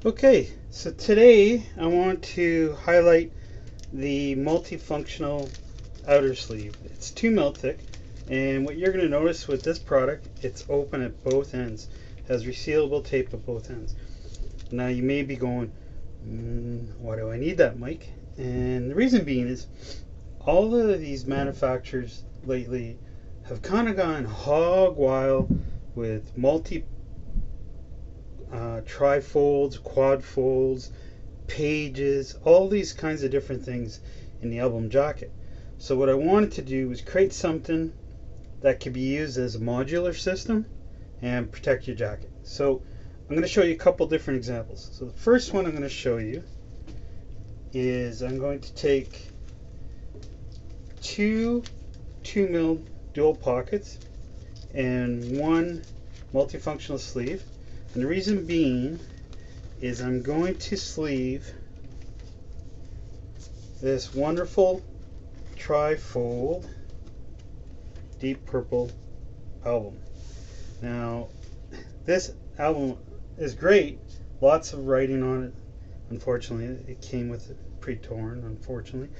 Okay, so today I want to highlight the multifunctional outer sleeve. It's 2 mil thick, and what you're going to notice with this product, it's open at both ends. It has resealable tape at both ends. Now you may be going, why do I need that, Mike? And the reason being is all of these manufacturers lately have kind of gone hog wild with trifolds, quad folds, pages, all these kinds of different things in the album jacket. So what I wanted to do was create something that could be used as a modular system and protect your jacket. So I'm going to show you a couple different examples. So the first one I'm going to show you is I'm going to take two 2 mil dual pockets and one multifunctional sleeve. And the reason being is I'm going to sleeve this wonderful trifold deep purple album. Now, this album is great, lots of writing on it. Unfortunately, it came with it pre-torn, unfortunately.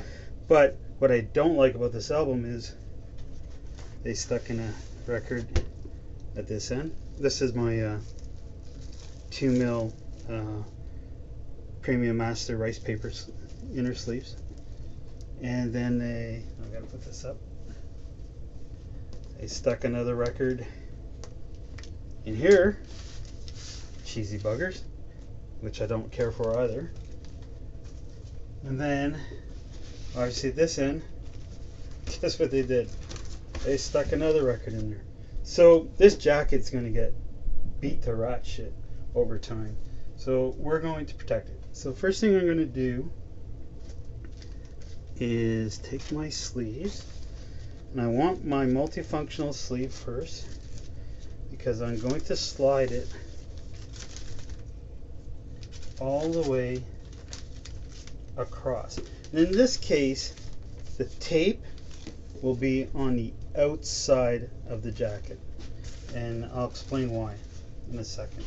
But what I don't like about this album is they stuck in a record at this end. This is my 2 mil Premium Master rice paper inner sleeves, and then I gotta put this up. They stuck another record in here, cheesy buggers, which I don't care for either. And then obviously this end, guess what they did? They stuck another record in there. So this jacket's gonna get beat to rat shit over time. So we're going to protect it. So first thing I'm going to do is take my sleeves, and I want my multifunctional sleeve first because I'm going to slide it all the way across. And in this case, the tape will be on the outside of the jacket, and I'll explain why in a second.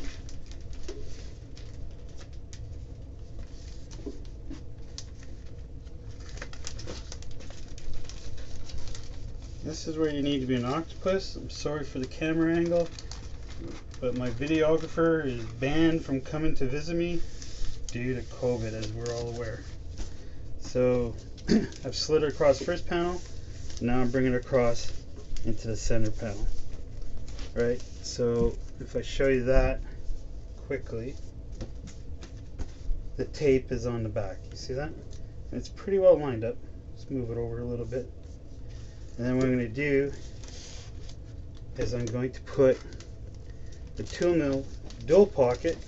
This is where you need to be an octopus. I'm sorry for the camera angle, but my videographer is banned from coming to visit me due to COVID, as we're all aware. So I've slid it across the first panel. Now I'm bringing it across into the center panel. Right? So if I show you that quickly, the tape is on the back. You see that? And it's pretty well lined up. Let's move it over a little bit. And then what I'm going to do is I'm going to put the 2 mil dual pocket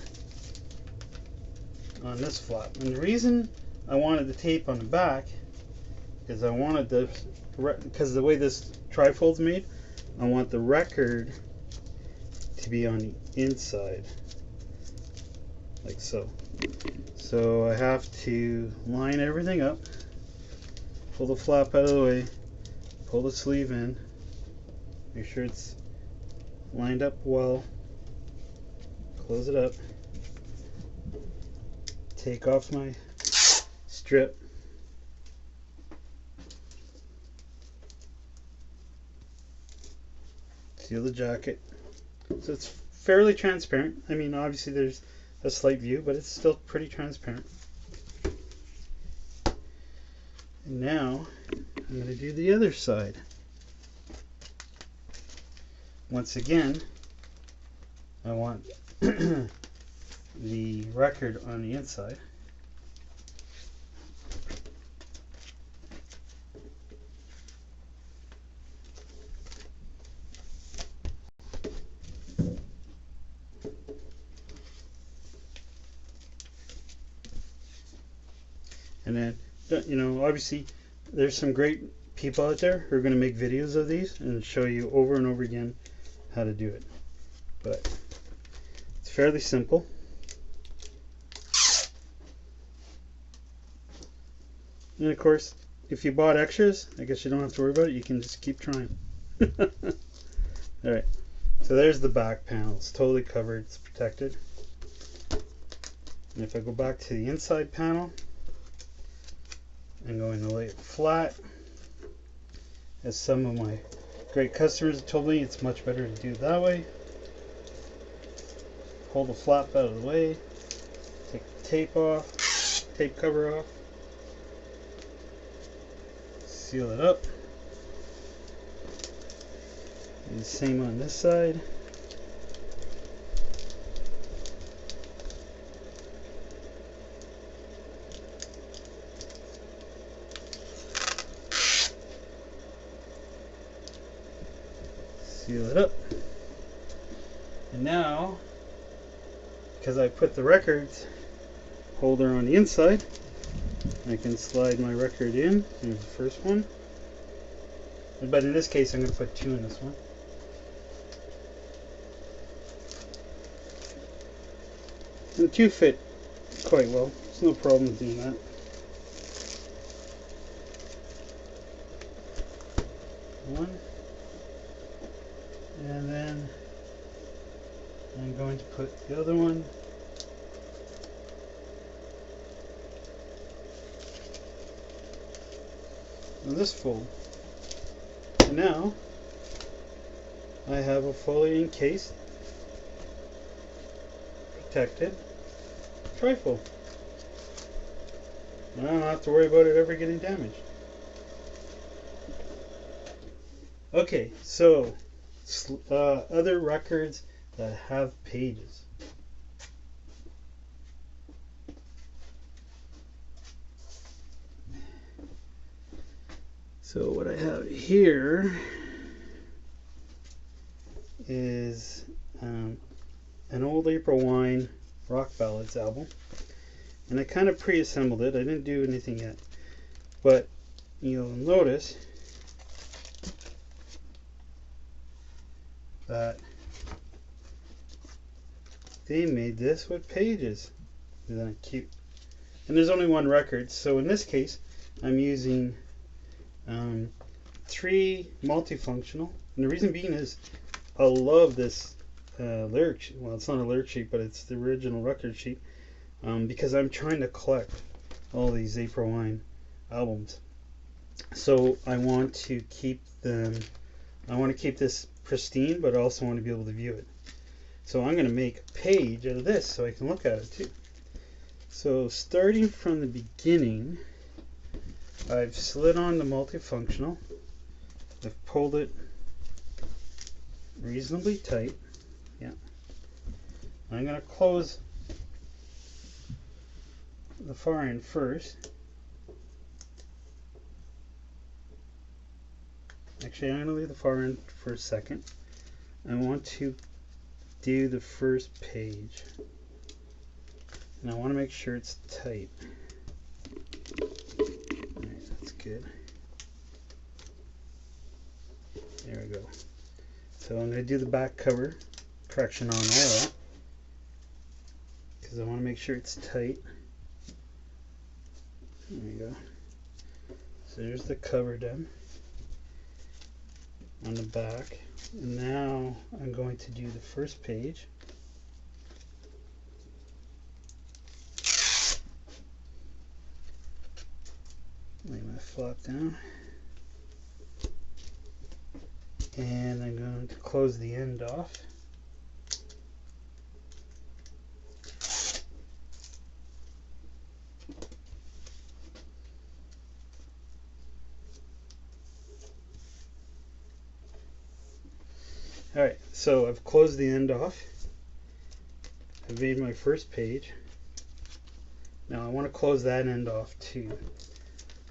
on this flap. And the reason I wanted the tape on the back is I wanted the, because the way this trifold's made, I want the record to be on the inside, like so. So I have to line everything up, pull the flap out of the way, pull the sleeve in, make sure it's lined up well, close it up, take off my strip, seal the jacket. So it's fairly transparent. I mean, obviously there's a slight view, but it's still pretty transparent. And now I'm going to do the other side. Once again, I want the record on the inside. And then, you know, obviously there's some great people out there who are going to make videos of these and show you over and over again how to do it. But it's fairly simple. And of course, if you bought extras, I guess you don't have to worry about it. You can just keep trying. Alright, so there's the back panel. It's totally covered. It's protected. And if I go back to the inside panel, I'm going to lay it flat. As some of my great customers have told me, it's much better to do it that way. Pull the flap out of the way, take the tape off, tape cover off, seal it up. And the same on this side. Seal it up. And now, because I put the record holder on the inside, I can slide my record in. Here's the first one. But in this case, I'm going to put 2 in this one. And the 2 fit quite well. There's no problem doing that. One. And then I'm going to put the other one on this fold. And now I have a fully encased, protected trifold. And I don't have to worry about it ever getting damaged. Okay, so other records that have pages. So what I have here is an old April Wine Rock Ballads album, and I kind of pre-assembled it. I didn't do anything yet, but you'll notice that they made this with pages. Isn't that cute? And there's only one record, so in this case I'm using 3 multifunctional, and the reason being is I love this lyric sheet. Well, it's not a lyric sheet, but it's the original record sheet, because I'm trying to collect all these April Wine albums. So I want to keep them, I want to keep this pristine, but I also want to be able to view it. So I'm going to make a page out of this so I can look at it too. So starting from the beginning, I've slid on the multifunctional. I've pulled it reasonably tight. Yeah. I'm going to close the far end first. Actually, I'm going to leave the far end for a second. I want to do the first page. And I want to make sure it's tight. Alright, that's good. There we go. So I'm going to do the back cover correction on all that, because I want to make sure it's tight. There we go. So there's the cover done on the back. And now I'm going to do the first page. Lay my flap down. And I'm going to close the end off. Alright, so I've closed the end off. I've made my first page. Now I want to close that end off too.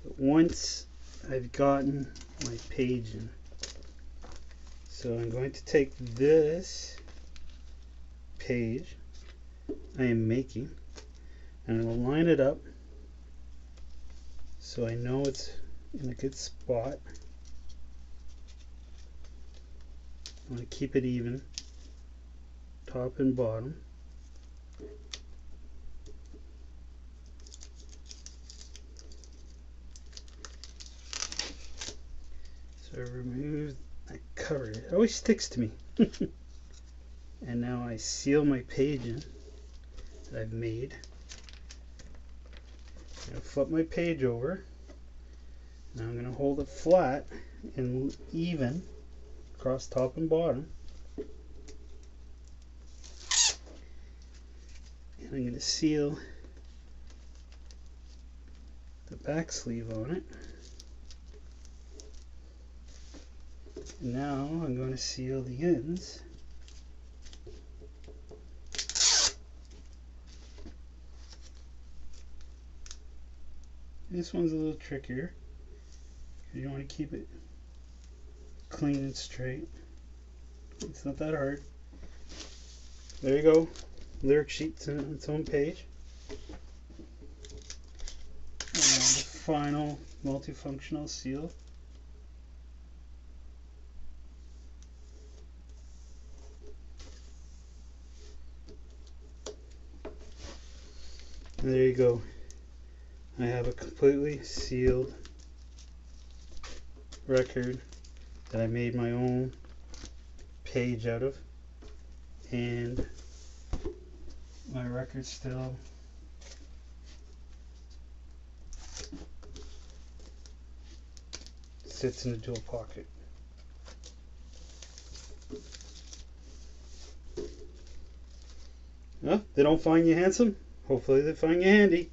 But once I've gotten my page in, so I'm going to take this page I am making and I'll line it up so I know it's in a good spot. I want to keep it even, top and bottom. So I remove that cover. It always sticks to me. And now I seal my page in that I've made. I'm going to flip my page over. Now I'm going to hold it flat and even across top and bottom. And I'm going to seal the back sleeve on it. And now I'm going to seal the ends. This one's a little trickier because you want to keep it clean and straight. It's not that hard. There you go. Lyric sheet's on its own page. And the final multifunctional seal. And there you go. I have a completely sealed record that I made my own page out of, and my record still sits in the dual pocket. Well, they don't find you handsome. Hopefully they find you handy.